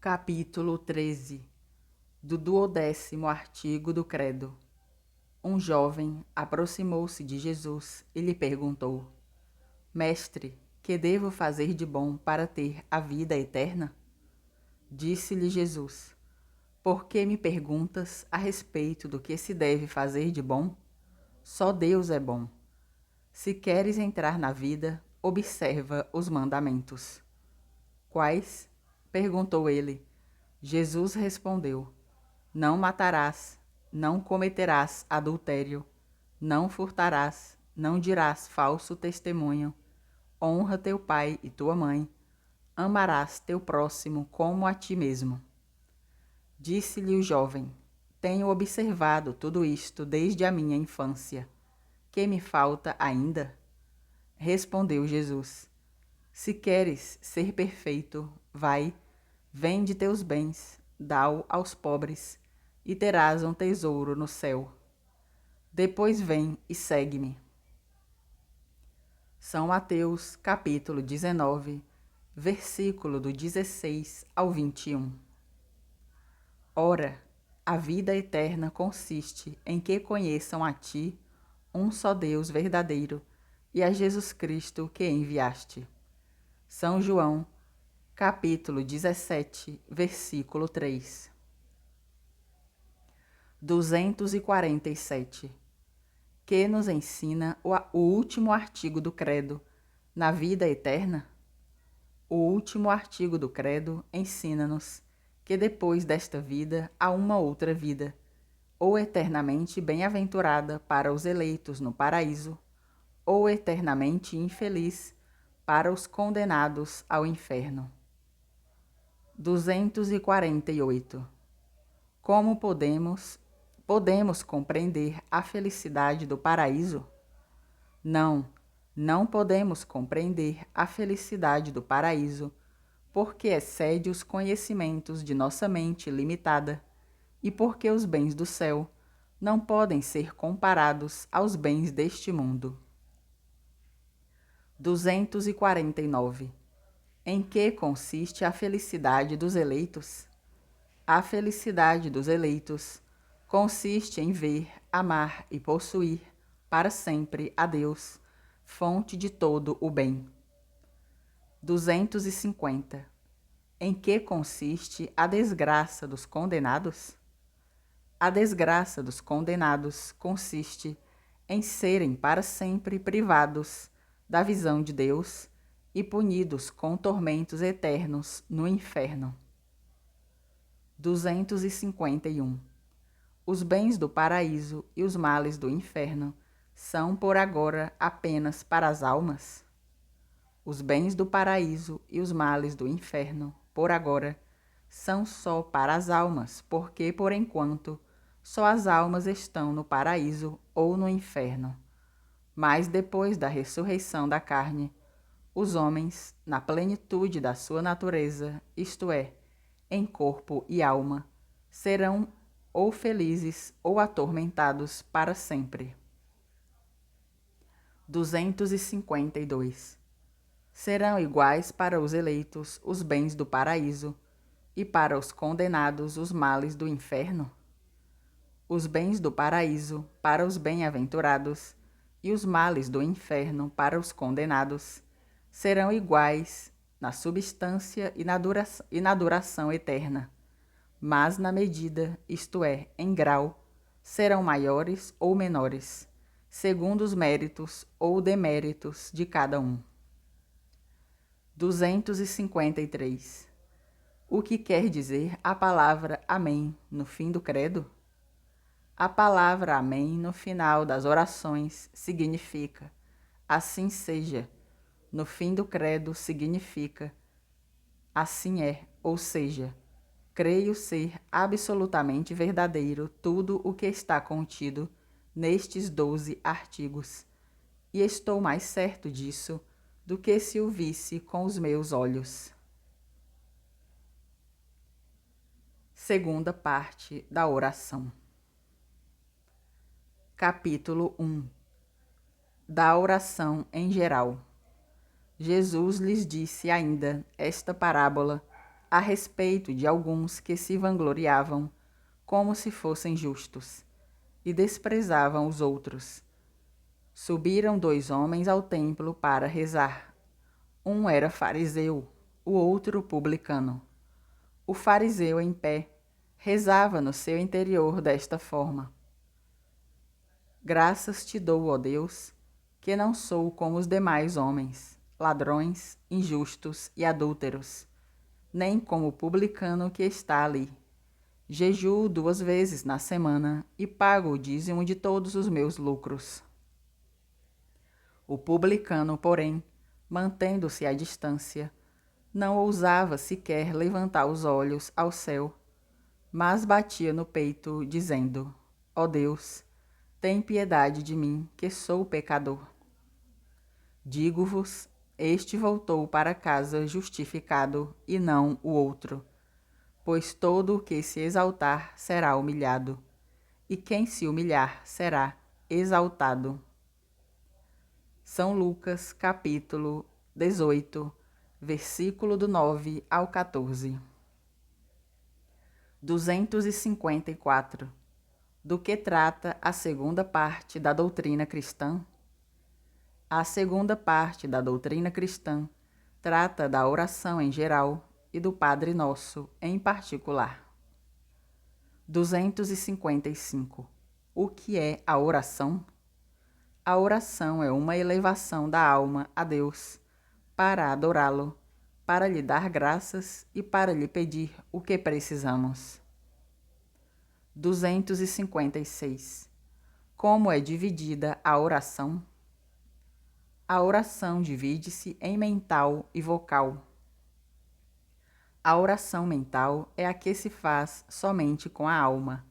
Capítulo 13 do 12º artigo do Credo. Um jovem aproximou-se de Jesus e lhe perguntou: Mestre, que devo fazer de bom para ter a vida eterna? Disse-lhe Jesus: Por que me perguntas a respeito do que se deve fazer de bom? Só Deus é bom. Se queres entrar na vida, observa os mandamentos. Quais? Perguntou ele. Jesus respondeu: Não matarás, não cometerás adultério, não furtarás, não dirás falso testemunho, honra teu pai e tua mãe, amarás teu próximo como a ti mesmo. Disse-lhe o jovem: Tenho observado tudo isto desde a minha infância. Que me falta ainda? Respondeu Jesus: Se queres ser perfeito, vai, vende teus bens, dá-o aos pobres, e terás um tesouro no céu. Depois vem e segue-me. São Mateus, capítulo 19, versículo do 16 ao 21. Ora, a vida eterna consiste em que conheçam a ti, um só Deus verdadeiro, e a Jesus Cristo que enviaste. São João, capítulo 17, versículo 3. 247. Que nos ensina o último artigo do Credo, na vida eterna? O último artigo do Credo ensina-nos que depois desta vida há uma outra vida, ou eternamente bem-aventurada para os eleitos no paraíso, ou eternamente infeliz para os condenados ao inferno. 248. Como podemos compreender a felicidade do paraíso? Não podemos compreender a felicidade do paraíso, porque excede os conhecimentos de nossa mente limitada, e porque os bens do céu não podem ser comparados aos bens deste mundo. 249. Em que consiste a felicidade dos eleitos? A felicidade dos eleitos consiste em ver, amar e possuir para sempre a Deus, fonte de todo o bem. 250. Em que consiste a desgraça dos condenados? A desgraça dos condenados consiste em serem para sempre privados da visão de Deus e punidos com tormentos eternos no inferno. 251. Os bens do paraíso e os males do inferno são por agora apenas para as almas? Os bens do paraíso e os males do inferno, por agora, são só para as almas, porque, por enquanto, só as almas estão no paraíso ou no inferno. Mas depois da ressurreição da carne, os homens, na plenitude da sua natureza, isto é, em corpo e alma, serão ou felizes ou atormentados para sempre. 252. Serão iguais para os eleitos os bens do paraíso e para os condenados os males do inferno? Os bens do paraíso para os bem-aventurados e os males do inferno para os condenados serão iguais na substância e na duração eterna, mas na medida, isto é, em grau, serão maiores ou menores, segundo os méritos ou deméritos de cada um. 253. O que quer dizer a palavra Amém no fim do credo? A palavra Amém no final das orações significa assim seja. No fim do credo significa assim é, ou seja, creio ser absolutamente verdadeiro tudo o que está contido nestes 12 artigos, e estou mais certo disso do que se o visse com os meus olhos. Segunda parte da oração. Capítulo 1. Da oração em geral. Jesus lhes disse ainda esta parábola a respeito de alguns que se vangloriavam como se fossem justos e desprezavam os outros. Subiram 2 homens ao templo para rezar. Um era fariseu, o outro publicano. O fariseu, em pé, rezava no seu interior desta forma: Graças te dou, ó Deus, que não sou como os demais homens, ladrões, injustos e adúlteros, nem como o publicano que está ali. Jejuo 2 vezes na semana e pago o dízimo de todos os meus lucros. O publicano, porém, mantendo-se à distância, não ousava sequer levantar os olhos ao céu, mas batia no peito, dizendo: Ó Deus, tem piedade de mim, que sou pecador. Digo-vos, este voltou para casa justificado, e não o outro. Pois todo o que se exaltar será humilhado, e quem se humilhar será exaltado. São Lucas, capítulo 18, versículo do 9 ao 14. 254. Do que trata a segunda parte da doutrina cristã? A segunda parte da doutrina cristã trata da oração em geral e do Padre Nosso em particular. 255. O que é a oração? A oração é uma elevação da alma a Deus, para adorá-lo, para lhe dar graças e para lhe pedir o que precisamos. 256. Como é dividida a oração? A oração divide-se em mental e vocal. A oração mental é a que se faz somente com a alma.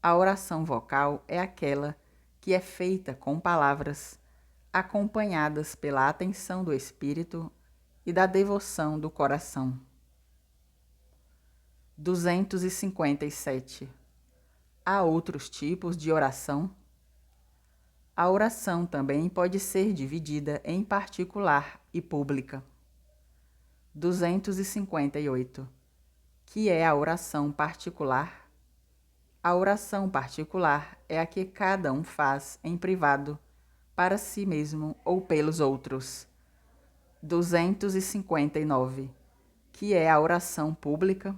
A oração vocal é aquela que é feita com palavras, acompanhadas pela atenção do espírito e da devoção do coração. 257. Há outros tipos de oração? A oração também pode ser dividida em particular e pública. 258. Que é a oração particular? A oração particular é a que cada um faz em privado, para si mesmo ou pelos outros. 259. Que é a oração pública?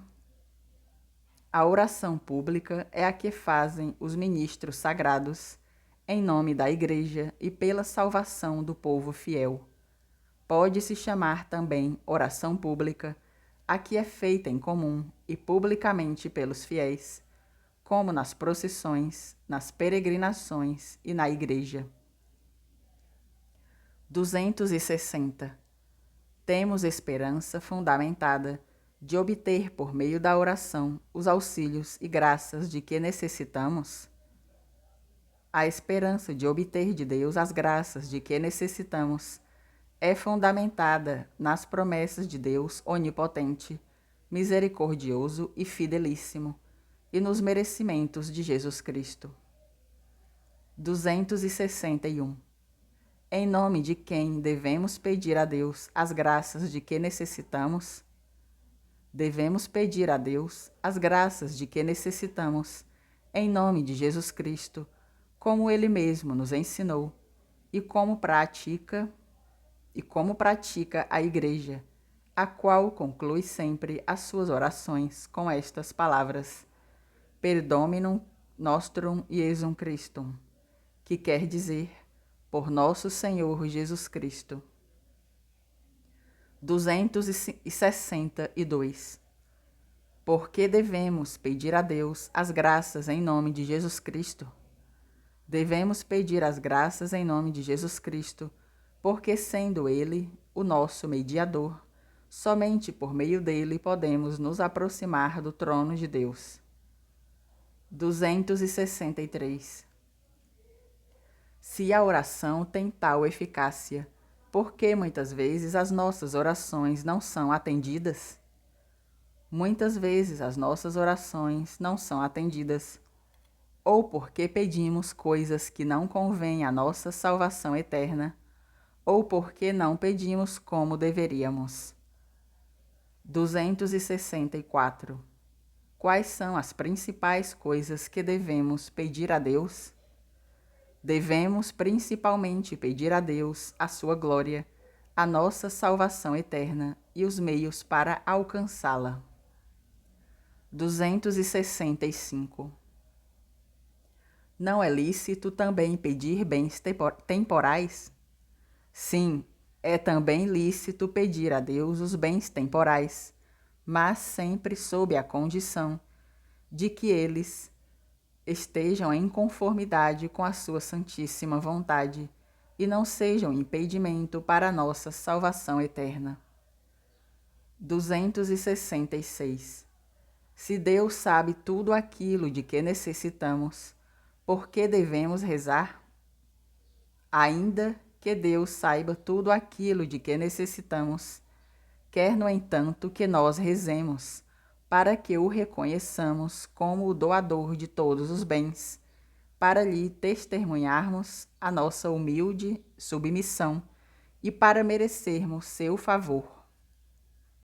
A oração pública é a que fazem os ministros sagrados, em nome da Igreja e pela salvação do povo fiel. Pode-se chamar também oração pública a que é feita em comum e publicamente pelos fiéis, como nas procissões, nas peregrinações e na Igreja. 260. Temos esperança fundamentada de obter por meio da oração os auxílios e graças de que necessitamos? A esperança de obter de Deus as graças de que necessitamos é fundamentada nas promessas de Deus onipotente, misericordioso e fidelíssimo, e nos merecimentos de Jesus Cristo. 261. Em nome de quem devemos pedir a Deus as graças de que necessitamos? Devemos pedir a Deus as graças de que necessitamos, em nome de Jesus Cristo, como Ele mesmo nos ensinou, e como pratica a Igreja, a qual conclui sempre as suas orações com estas palavras: Per Dominum nostrum Iesum Christum, que quer dizer, por nosso Senhor Jesus Cristo. 262. Por que devemos pedir a Deus as graças em nome de Jesus Cristo? Devemos pedir as graças em nome de Jesus Cristo, porque sendo Ele o nosso mediador, somente por meio dele podemos nos aproximar do trono de Deus. 263. Se a oração tem tal eficácia, por que muitas vezes as nossas orações não são atendidas? Muitas vezes as nossas orações não são atendidas, ou porque pedimos coisas que não convêm à nossa salvação eterna, ou porque não pedimos como deveríamos. 264. Quais são as principais coisas que devemos pedir a Deus? Devemos principalmente pedir a Deus a sua glória, a nossa salvação eterna e os meios para alcançá-la. 265. Não é lícito também pedir bens temporais? Sim, é também lícito pedir a Deus os bens temporais, mas sempre sob a condição de que eles estejam em conformidade com a sua santíssima vontade e não sejam impedimento para a nossa salvação eterna. 266. Se Deus sabe tudo aquilo de que necessitamos, por que devemos rezar? Ainda que Deus saiba tudo aquilo de que necessitamos, quer, no entanto, que nós rezemos, para que o reconheçamos como o doador de todos os bens, para lhe testemunharmos a nossa humilde submissão e para merecermos seu favor.